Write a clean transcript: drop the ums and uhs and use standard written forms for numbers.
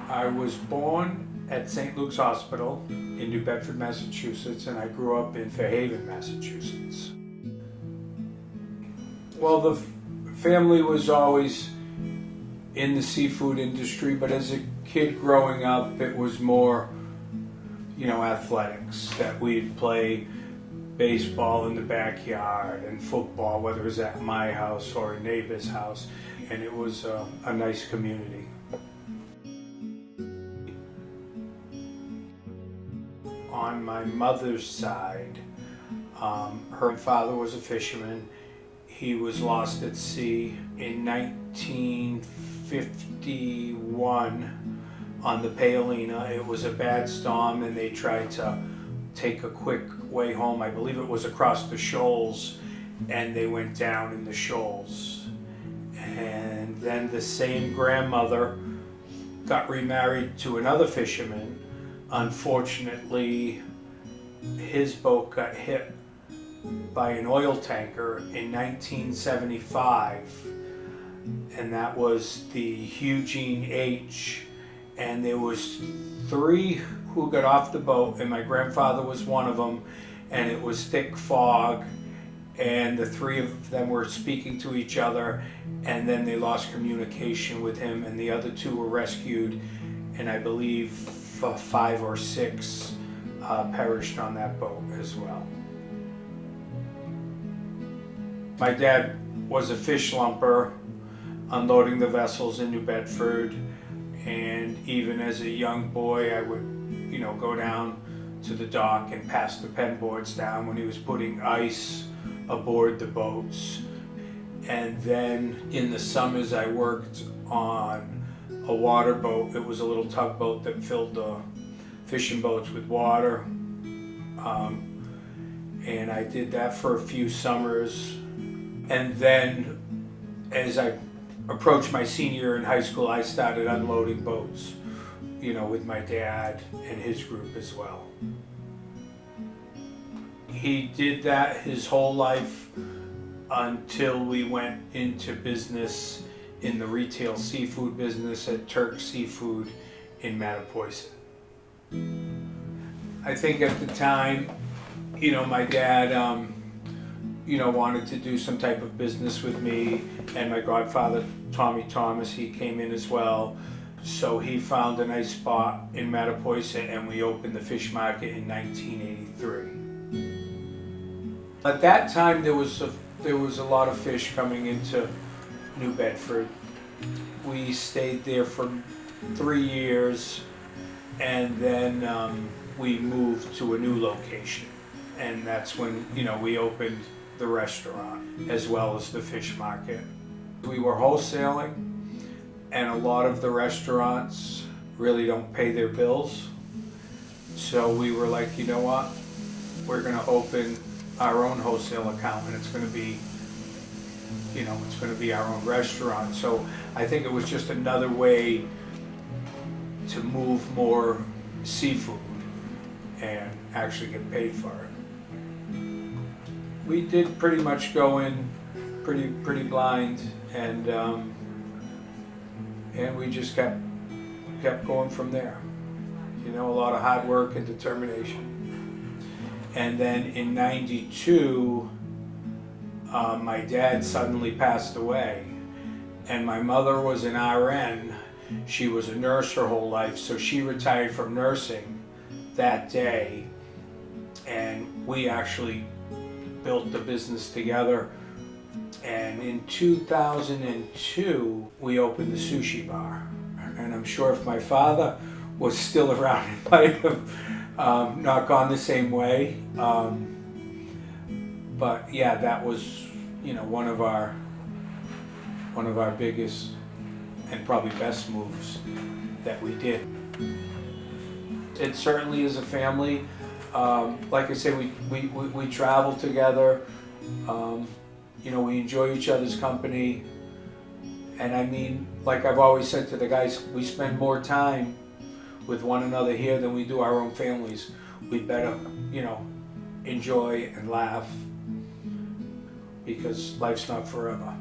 I was born at St. Luke's Hospital in New Bedford, Massachusetts, and I grew up in Fairhaven, Massachusetts. Well, the family was always in the seafood industry, but as a kid growing up, it was more, athletics, that we'd play baseball in the backyard and football, whether it was at my house or a neighbor's house, and it was a nice community. On my mother's side, her father was a fisherman. He was lost at sea in 1951 on the Paolina. It was a bad storm and they tried to take a quick way home. I believe it was across the shoals, and they went down in the shoals. And then the same grandmother got remarried to another fisherman. Unfortunately, his boat got hit by an oil tanker in 1975, and that was the Eugene H. And there was 3 who got off the boat, and my grandfather was one of them, and it was thick fog, and the 3 of them were speaking to each other, and then they lost communication with him, and the other 2 were rescued, and I believe 5 or 6 perished on that boat as well. My dad was a fish lumper, unloading the vessels in New Bedford, and even as a young boy I would, go down to the dock and pass the pen boards down when he was putting ice aboard the boats. And then in the summers I worked on a water boat. It was a little tugboat that filled the fishing boats with water. And I did that for a few summers. And then as I approached my senior year in high school, I started unloading boats, with my dad and his group as well. He did that his whole life until we went into business in the retail seafood business at Turk Seafood in Mattapoisett. I think at the time, my dad, wanted to do some type of business with me, and my godfather, Tommy Thomas, he came in as well. So he found a nice spot in Mattapoisett, and we opened the fish market in 1983. At that time, there was a lot of fish coming into New Bedford. We stayed there for 3 years, and then we moved to a new location, and that's when we opened the restaurant as well as the fish market. We were wholesaling, and a lot of the restaurants really don't pay their bills, so we were like, you know what, we're going to open our own wholesale account, and it's going to be our own restaurant. So I think it was just another way to move more seafood and actually get paid for it. We did pretty much go in pretty blind, and we just kept going from there. A lot of hard work and determination. And then in '92, my dad suddenly passed away, and my mother was an RN. She was a nurse her whole life, so she retired from nursing that day, and we actually built the business together. And in 2002, we opened the sushi bar. And I'm sure if my father was still around, it might have not gone the same way. But yeah, that was, one of our biggest and probably best moves that we did. It certainly is a family. Like I say, we travel together. We enjoy each other's company. And I mean, like I've always said to the guys, we spend more time with one another here than we do our own families. We better, enjoy and laugh, because life's not forever.